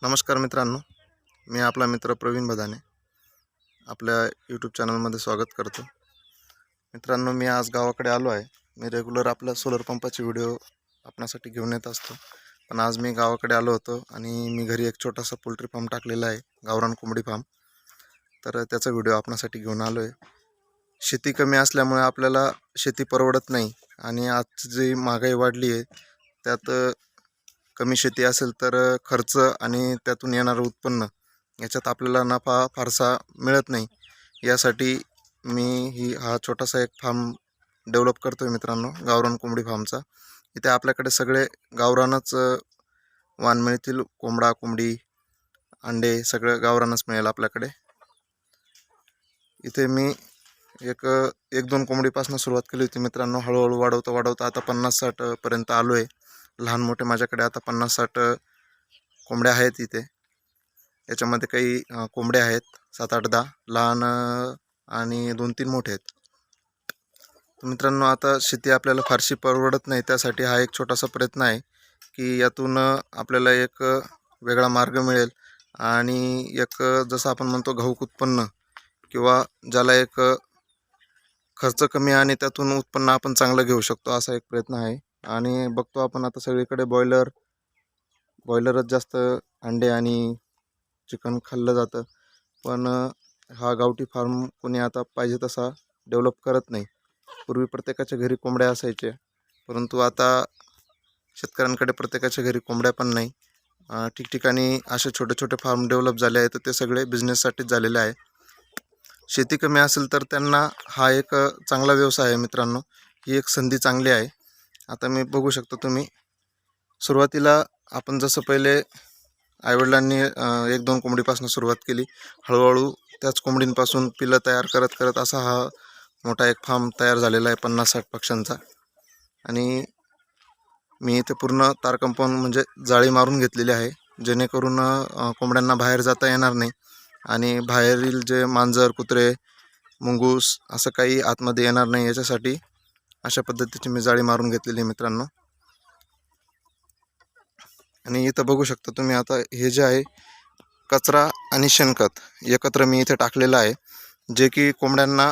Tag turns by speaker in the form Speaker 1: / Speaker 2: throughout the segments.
Speaker 1: नमस्कार मित्रांनो, मी आपला मित्र प्रवीण बदाने आपल्या यूट्यूब चॅनलमध्ये स्वागत करतो। मित्रांनो, मी आज गावाकडे आलो आहे। मी रेग्युलर आपल्या सोलर पंपाचे व्हिडिओ आपणासाठी घेऊन येत असतो, पण आज मी गावाकडे आलो होतो आणि मी घरी एक छोटासा पोल्ट्री फार्म टाकलेला आहे, गावरान कोंबडी फार्म। तर त्याचा व्हिडिओ आपणासाठी घेऊन आलो आहे। शेती कमी असल्यामुळे आपल्याला शेती परवडत नाही आणि आज जी महागाई वाढली आहे त्यात कमी शेती असेल तर खर्च आणि त्यातून येणारं उत्पन्न याच्यात आपल्याला नफा फारसा मिळत नाही। यासाठी मी हा छोटासा एक फार्म डेव्हलप करतोय मित्रांनो, गावरान कोंबडी फार्मचा। इथे आपल्याकडे सगळे गावरानच वाण मिळतील, कोंबडा कोंबडी अंडे सगळं गावरानच मिळेल आपल्याकडे। इथे मी एक दोन कोंबडीपासून सुरुवात केली होती मित्रांनो, हळूहळू वाढवता आता 50-60 पर्यंत आलो आहे। लहान मोठे माझ्याकडे आता 50-60 कोंबड्या आहेत इथे। याच्यामध्ये काही कोंबड्या आहेत 7-8-10 लहान आणि 2-3 मोठे आहेत। तर मित्रांनो, आता शेती आपल्याला फारशी परवडत नाही, त्यासाठी हा एक छोटासा प्रयत्न आहे की यातून आपल्याला एक वेगळा मार्ग मिळेल आणि एक जसं आपण म्हणतो घाऊक उत्पन्न, किंवा ज्याला एक खर्च कमी आणि त्यातून उत्पन्न आपण चांगलं घेऊ शकतो, असा एक प्रयत्न आहे। आणि बघतो आपण आता सगळीकडे बॉयलरच जास्त अंडे आणि चिकन खाल्लं जातं, पण हा गावठी फार्म कोणी आता पाहिजे तसा डेव्हलप करत नाही। पूर्वी प्रत्येकाच्या घरी कोंबड्या असायच्या, परंतु आता शेतकऱ्यांकडे प्रत्येकाच्या घरी कोंबड्या पण नाही। ठिकठिकाणी असे छोटे छोटे फार्म डेव्हलप झाले आहेत, तर ते सगळे बिझनेससाठीच झालेले आहे। शेती कमी असेल तर त्यांना हा एक चांगला व्यवसाय आहे मित्रांनो, ही एक संधी चांगली आहे। आता मी बघू शकतो, तुम्ही सुरुवातीला आपण जसं पहिले आईवडिलांनी 1-2 कोंबडीपासून सुरुवात केली, हळूहळू त्याच कोंबडींपासून पिल्लं तयार करत करत असा हा मोठा एक फार्म तयार झालेला आहे 50-60 पक्ष्यांचा। आणि मी इथे पूर्ण तार कंपाऊंड म्हणजे जाळी मारून घेतलेली आहे, जेणेकरून कोंबड्यांना बाहेर जाता येणार नाही आणि बाहेरील जे मांजर कुत्रे मुंगूस असं काही आतमध्ये येणार नाही, याच्यासाठी अशा पद्धतीची मी जाळी मारून घेतलेली आहे मित्रांनो। आणि इथं बघू शकता तुम्ही, आता हे जे आहे कचरा आणि शेणखत एकत्र मी इथे टाकलेलं आहे, जे की कोंबड्यांना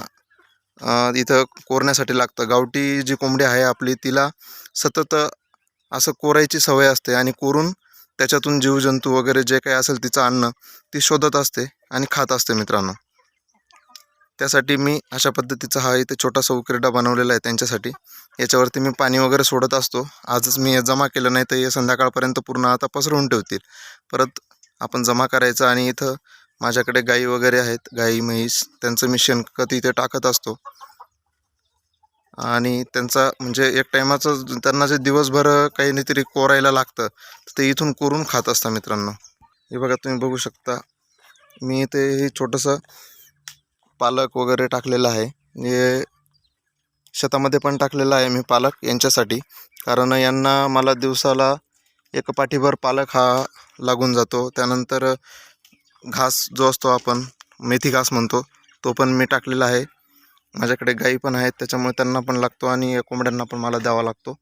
Speaker 1: इथं कोरण्यासाठी लागतं। गावठी जी कोंबडी आहे आपली, तिला सतत असं कोरायची सवय असते आणि कोरून त्याच्यातून जीवजंतू वगैरे जे काही असेल तिचं अन्न ती शोधत असते आणि खात असते मित्रांनो। त्यासाठी मी अशा पद्धतीचा हा इथे छोटासा उकिरडा बनवलेला आहे त्यांच्यासाठी। याच्यावरती मी पाणी वगैरे सोडत असतो। आजच मी हे जमा केलं, नाही तर हे संध्याकाळपर्यंत पूर्ण आता पसरवून ठेवतील। परत आपण जमा करायचं आणि इथं माझ्याकडे गाई वगैरे आहेत, गाई म्हैस, त्यांचं मी शेणखत इथे टाकत असतो। आणि त्यांचा म्हणजे एक टायमाचं त्यांना जे दिवसभर काहीतरी कोरायला लागतं, ते इथून कोरून खात असतात मित्रांनो। हे बघा, तुम्ही बघू शकता, मी इथे हे छोटंसं पालक वगैरे टाकलेलं आहे। हे शेतामध्ये पण टाकलेलं आहे मी पालक यांच्यासाठी, कारण यांना मला दिवसाला एक पाठीभर पालक हा लागून जातो। त्यानंतर घास जो असतो आपण मेथी घास म्हणतो, तो पण मी टाकलेला आहे। माझ्याकडे गाई पण आहेत, त्याच्यामुळे त्यांना पण लागतो आणि कोंबड्यांना पण मला द्यावा लागतो।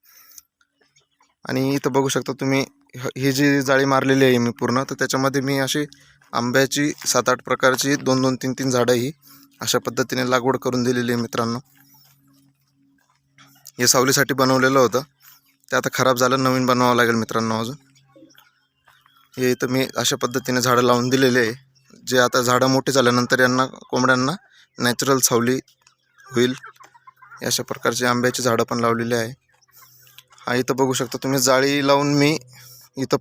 Speaker 1: आणि इथं बघू शकता तुम्ही, ही जी जाळी मारलेली आहे मी पूर्ण, तर त्याच्यामध्ये मी अशी आंब्याची 7-8 प्रकारची 2-2, 3-3 झाडं ही अशा पद्धतीने लागवड करून दिलेली आहे मित्रांनो। हे सावलीसाठी बनवलेलं होतं, ते आता खराब झालं, नवीन बनवावं लागेल मित्रांनो अजून। हे इथं मी अशा पद्धतीने झाडं लावून दिलेले आहे, जे आता झाडं मोठी झाल्यानंतर यांना कोंबड्यांना नॅचरल सावली होईल। अशा प्रकारचे आंब्याची झाडं पण लावलेली आहे। हा इथं बघू शकता तुम्ही, जाळी लावून मी इथं